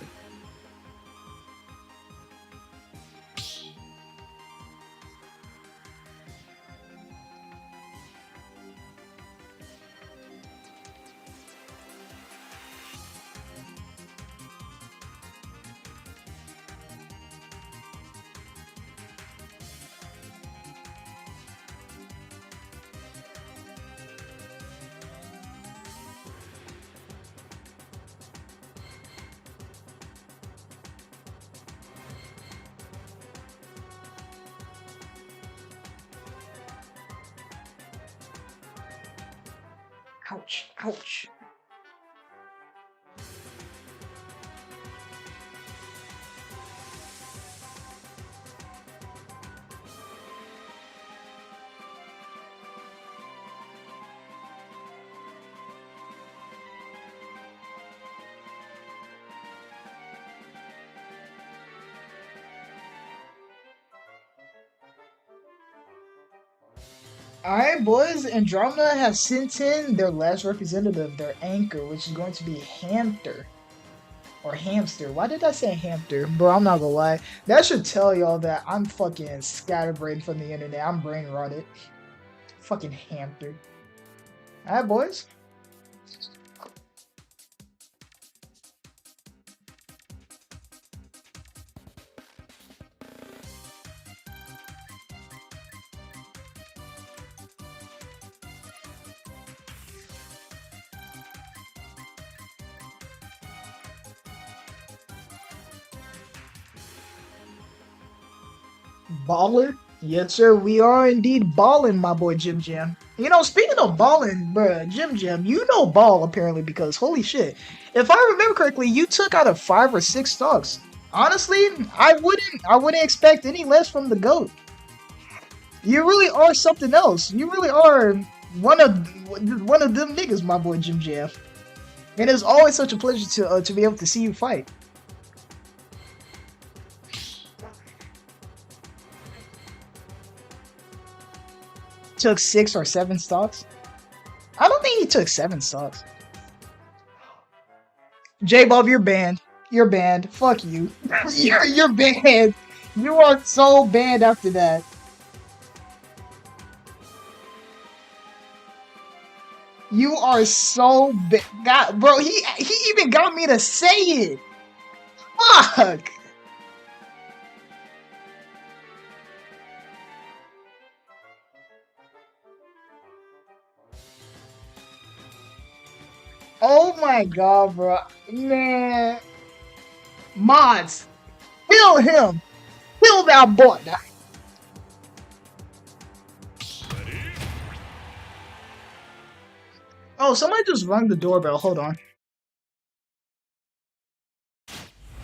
B: Ouch, ouch. Alright, boys, Andromeda has sent in their last representative, their anchor, which is going to be Hamster. Or Hamster. Why did I say Hamster? Bro, I'm not gonna lie. That should tell y'all that I'm fucking scatterbrained from the internet. I'm brain rotted. Fucking Hamster. Alright, boys. Baller? Yes, sir. We are indeed balling, my boy Jim Jam. You know, speaking of balling, bruh, Jim Jam, you know ball apparently because holy shit. If I remember correctly, you took out of 5 or 6 stocks. Honestly, I wouldn't expect any less from the GOAT. You really are something else. You really are one of them niggas, my boy Jim Jam. And it's always such a pleasure to be able to see you fight. Took 6 or 7 stocks. I don't think he took 7 stocks. J-Bob, you're banned. You're banned. Fuck you. you're banned. You are so banned after that. You are so bad. Bro, he even got me to say it. Fuck. Oh my god, bro. Man. Mods. Kill him. Kill that boy. Oh, somebody just rang the doorbell. Hold on.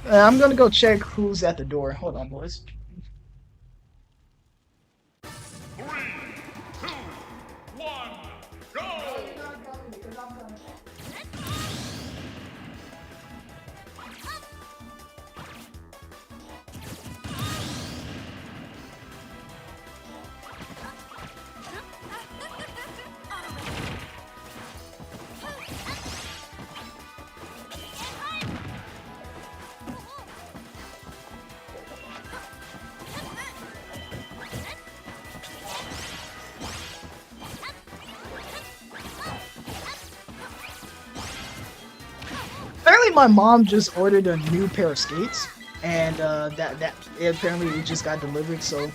B: I'm gonna go check who's at the door. Hold on, boys.
A: 3, 2, 1, go!
B: my mom just ordered a new pair of skates, and that apparently it just got delivered. So,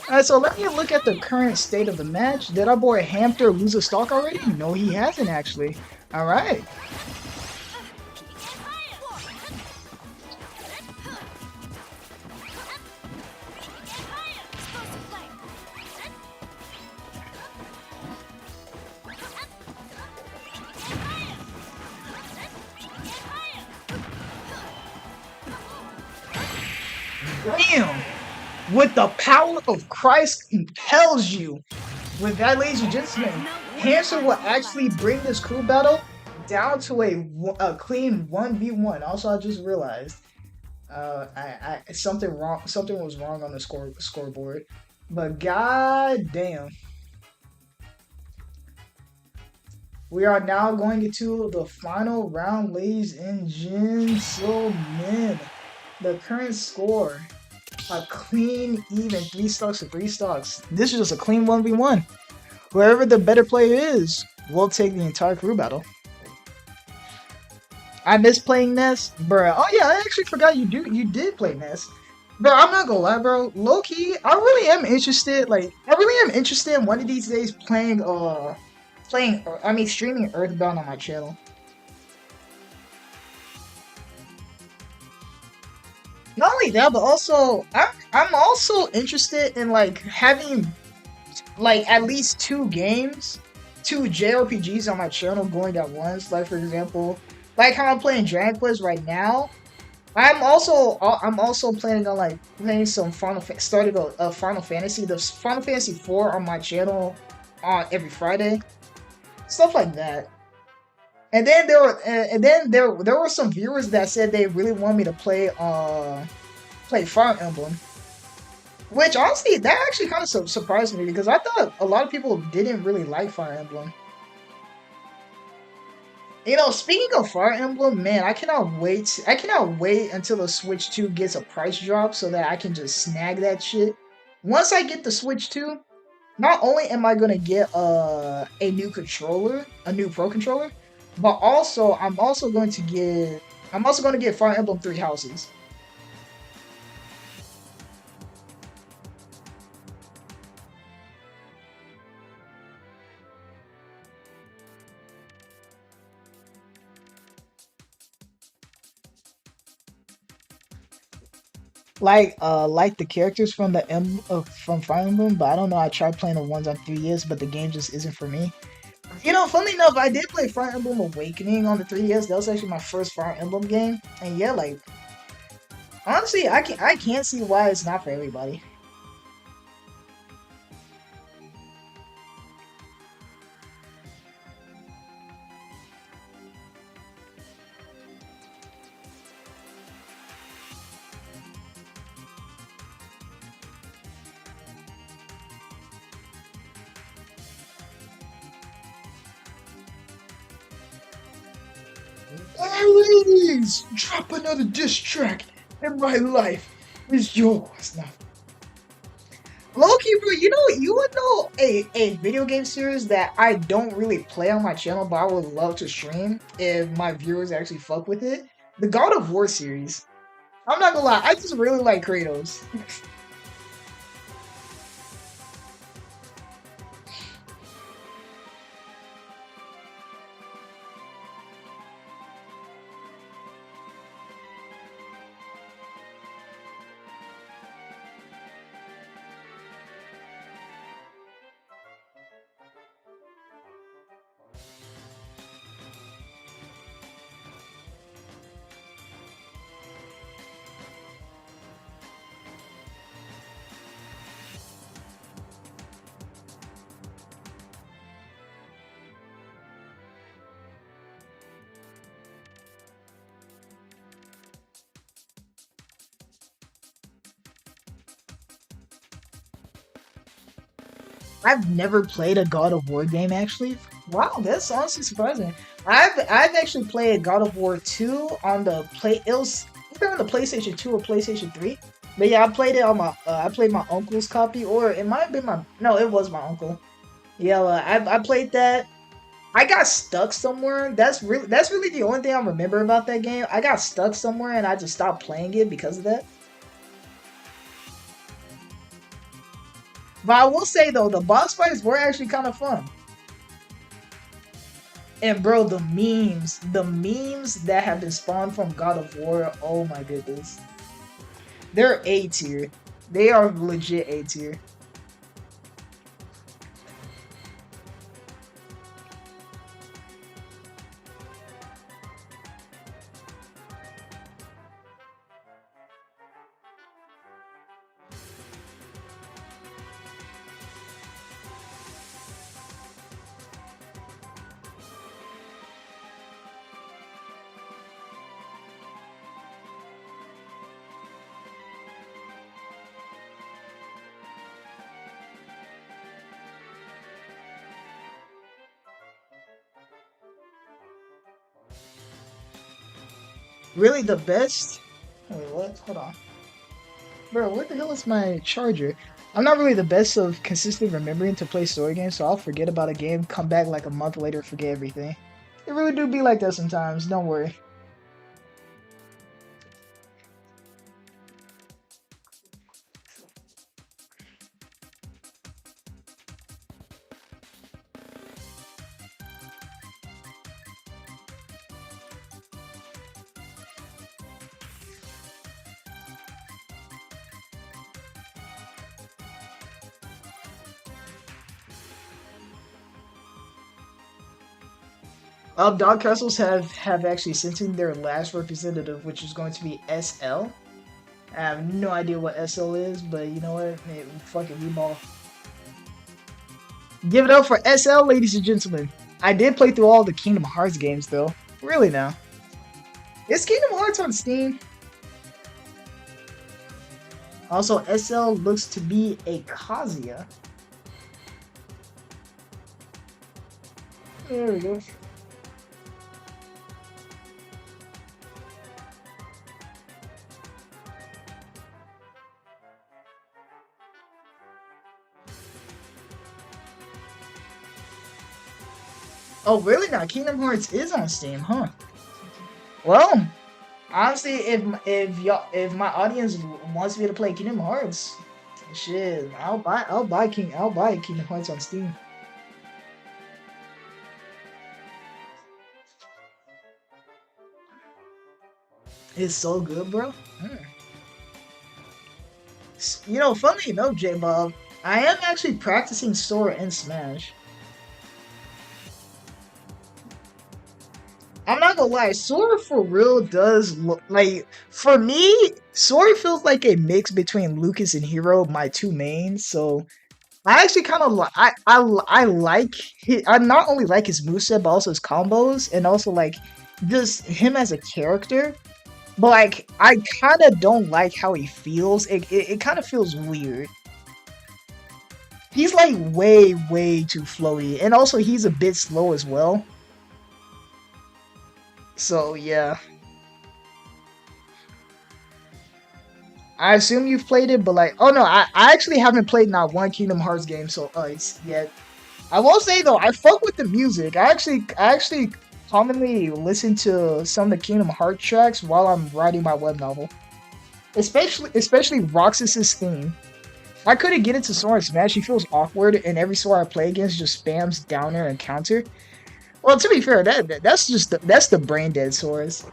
B: alright, so let me look at the current state of the match. Did our boy Hamster lose a stock already? No, he hasn't actually. All right. Damn! With the power of Christ compels you. With that, ladies and gentlemen, Hamster will actually bring this crew battle down to a clean 1v1. Also, I just realized something wrong. Something was wrong on the scoreboard. But god damn. We are now going into the final round, ladies and gentlemen. The current score, a clean, even 3 stocks to 3 stocks. This is just a clean 1v1. Whoever the better player is will take the entire crew battle. I miss playing Ness, bruh. Oh yeah, I actually forgot you did play Ness. Bro, I'm not gonna lie, bro. Low key, I really am interested. Like, I really am interested in one of these days streaming Earthbound on my channel. Not only that, but also I'm also interested in like having like at least 2 games, 2 JRPGs on my channel going at once. Like for example, like how I'm playing Dragon Quest right now. I'm also planning on like playing some starting a Final Fantasy, the Final Fantasy 4 on my channel on every Friday, stuff like that. And then there were some viewers that said they really want me to play Fire Emblem, which honestly that actually kind of surprised me because I thought a lot of people didn't really like Fire Emblem. You know, speaking of Fire Emblem, man, I cannot wait until the Switch 2 gets a price drop so that I can just snag that shit. Once I get the Switch 2, not only am I gonna get a new controller, a new Pro controller, but also I'm also going to get Fire Emblem 3 Houses. Like the characters from from Fire Emblem, but I don't know. I tried playing the ones on 3DS, but the game just isn't for me. You know, funnily enough, I did play Fire Emblem Awakening on the 3DS. That was actually my first Fire Emblem game, and yeah, like honestly, I can't see why it's not for everybody. Please drop another diss track, and my life is yours now. Loki, bro, you would know a video game series that I don't really play on my channel, but I would love to stream if my viewers actually fuck with it. The God of War series. I'm not gonna lie, I just really like Kratos. I've never played a God of War game actually. Wow, that's honestly surprising. I've actually played God of War 2 on the it was either on the PlayStation 2 or PlayStation 3. But yeah, I played it on I played my uncle's copy, or it might have been it was my uncle. Yeah, I played that. I got stuck somewhere. That's really the only thing I remember about that game. I got stuck somewhere and I just stopped playing it because of that. But I will say though, the boss fights were actually kind of fun. And bro, the memes that have been spawned from God of War, oh my goodness. They're A tier. They are legit A tier. Really the best? Wait, what? Hold on. Bro, what the hell is my charger? I'm not really the best of consistently remembering to play story games, so I'll forget about a game, come back like a month later, forget everything. It really do be like that sometimes, don't worry. Dog Castles have actually sent in their last representative, which is going to be SL. I have no idea what SL is, but you know what? Hey, fuck it, we ball. Give it up for SL, ladies and gentlemen. I did play through all the Kingdom Hearts games, though. Really now. Is Kingdom Hearts on Steam? Also, SL looks to be a Kazuya. There we go. Oh, really now? Kingdom Hearts is on Steam, huh? Well, honestly, if my audience wants me to play Kingdom Hearts, shit, I'll buy Kingdom Hearts on Steam. It's so good, bro. You know, funny enough, J Bob, I am actually practicing Sora in Smash. I'm not gonna lie, Sora for real does look like, for me, Sora feels like a mix between Lucas and Hero, my two mains. So I actually kind of like I like I not only like his moveset but also his combos and also like just him as a character. But like I kind of don't like how he feels. It kind of feels weird. He's like way too flowy, and also he's a bit slow as well. So yeah, I assume you've played it, but like, oh no, I actually haven't played not one Kingdom Hearts game so it's yet. I will say though, I fuck with the music. I actually commonly listen to some of the Kingdom Hearts tracks while I'm writing my web novel. Especially Roxas's theme. I couldn't get into Sora Smash. He feels awkward, and every Sora I play against just spams downer and counter. Well, to be fair, that's the brain dead Soras.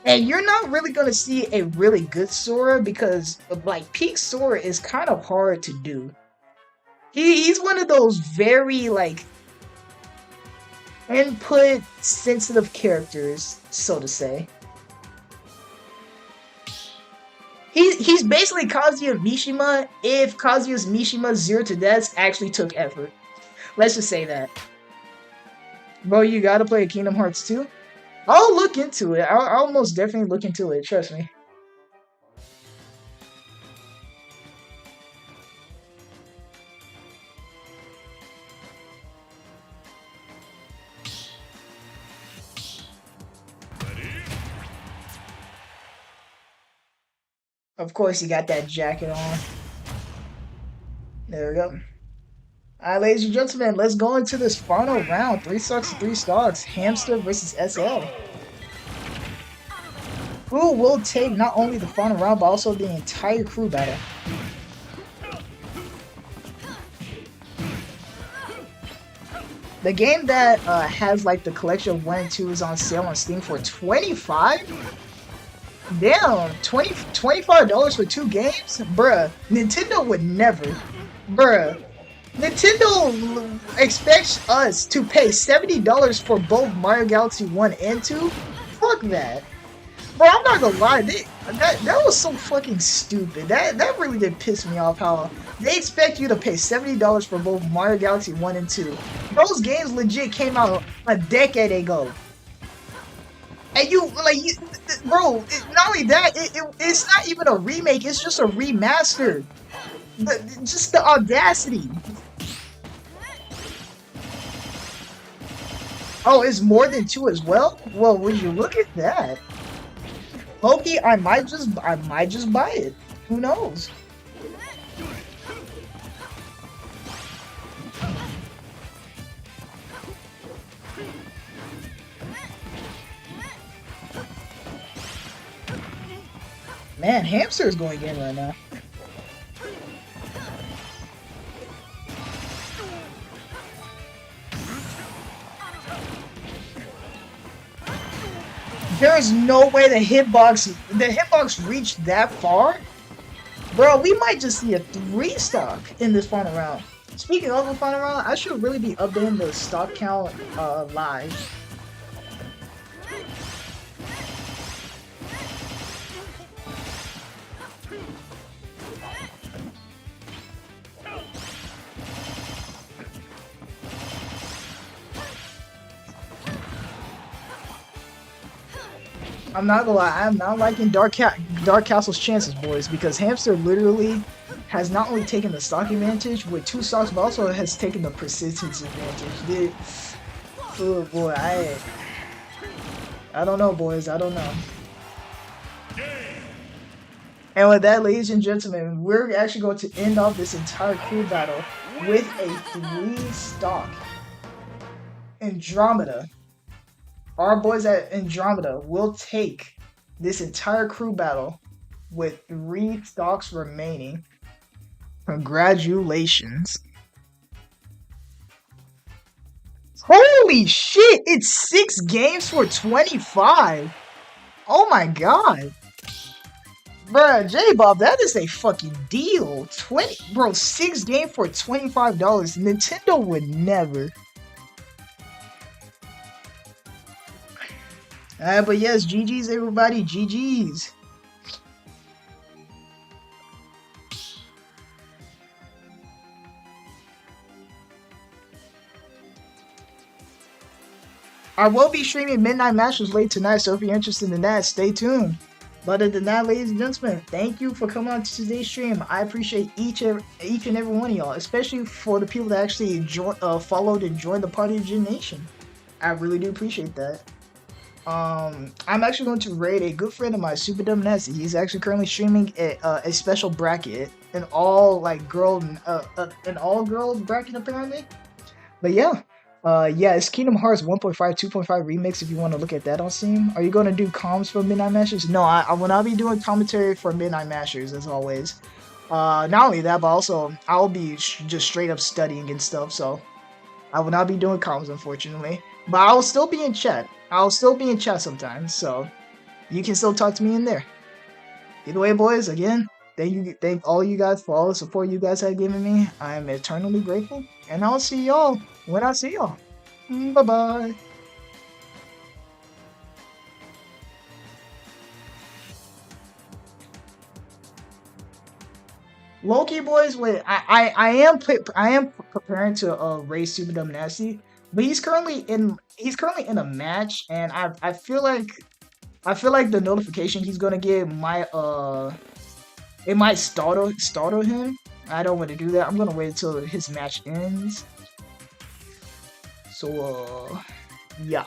B: And you're not really gonna see a really good Sora because like peak Sora is kind of hard to do. He's one of those very like input sensitive characters, so to say. He's basically Kazuya Mishima if Kazuya's Mishima Zero to Death actually took effort. Let's just say that. Bro, you gotta play Kingdom Hearts 2. I'll look into it. I'll most definitely look into it. Trust me. Of course, you got that jacket on. There we go. Alright, ladies and gentlemen, let's go into this final round. 3 stocks to 3 stocks. Hamster versus SL. Who will take not only the final round, but also the entire crew battle? The game that has like the collection of 1 and 2 is on sale on Steam for $25? Damn, $25 for 2 games? Bruh, Nintendo would never. Bruh, Nintendo expects us to pay $70 for both Mario Galaxy 1 and 2? Fuck that. Bro, I'm not gonna lie, that was so fucking stupid. That really did piss me off how they expect you to pay $70 for both Mario Galaxy 1 and 2. Those games legit came out a decade ago. And bro, not only that, it's not even a remake, it's just a remaster. Just the audacity. Oh, it's more than 2 as well? Well, would you look at that? Loki, I might just buy it. Who knows? Man, Hamster is going in right now. There is no way the hitbox reached that far. Bro, we might just see a 3 stock in this final round. Speaking of the final round, I should really be updating the stock count live. I'm not gonna lie, I'm not liking Dark Castle's chances, boys, because Hamster literally has not only taken the stock advantage with 2 stocks, but also has taken the persistence advantage. Dude, oh boy, I don't know, boys, I don't know. And with that, ladies and gentlemen, we're actually going to end off this entire crew battle with a 3 stock Andromeda. Our boys at Andromeda will take this entire crew battle with 3 stocks remaining. Congratulations. Holy shit! It's 6 games for 25! Oh my god! Bruh, J-Bob, that is a fucking deal. 6 games for $25. Nintendo would never. But yes, GG's everybody, GG's. I will be streaming Midnight Matches late tonight, so if you're interested in that, stay tuned. But other than that, ladies and gentlemen, thank you for coming on to today's stream. I appreciate each and every one of y'all, especially for the people that actually followed and joined the party of Gen Nation. I really do appreciate that. I'm actually going to raid a good friend of mine, Super Dumb Nessie. He's actually currently streaming a special bracket, an all girl bracket apparently. But yeah, it's Kingdom Hearts 1.5, 2.5 remix. If you want to look at that on Steam, are you going to do comms for Midnight Mashers? No, I will not be doing commentary for Midnight Mashers as always. Not only that, but also I'll be just straight up studying and stuff. So I will not be doing comms, unfortunately. But I'll still be in chat. I'll still be in chat sometimes, so you can still talk to me in there. Either way, boys, again, thank all you guys for all the support you guys have given me. I am eternally grateful, and I'll see y'all when I see y'all. Bye-bye. Loki, boys, wait, I am preparing to race Super Dumb Nasty, but he's currently in a match, and I feel like the notification he's gonna get might it might startle him. I don't want to do that. I'm gonna wait until his match ends. So yeah.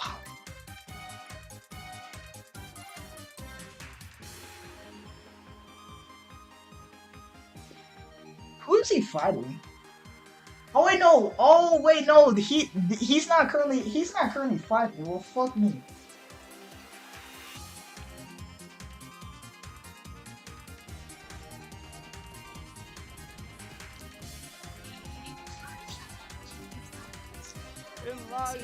B: Who is he fighting? Oh wait, no. Oh wait, no. He's not currently fighting. Well, fuck me.
C: Too bad.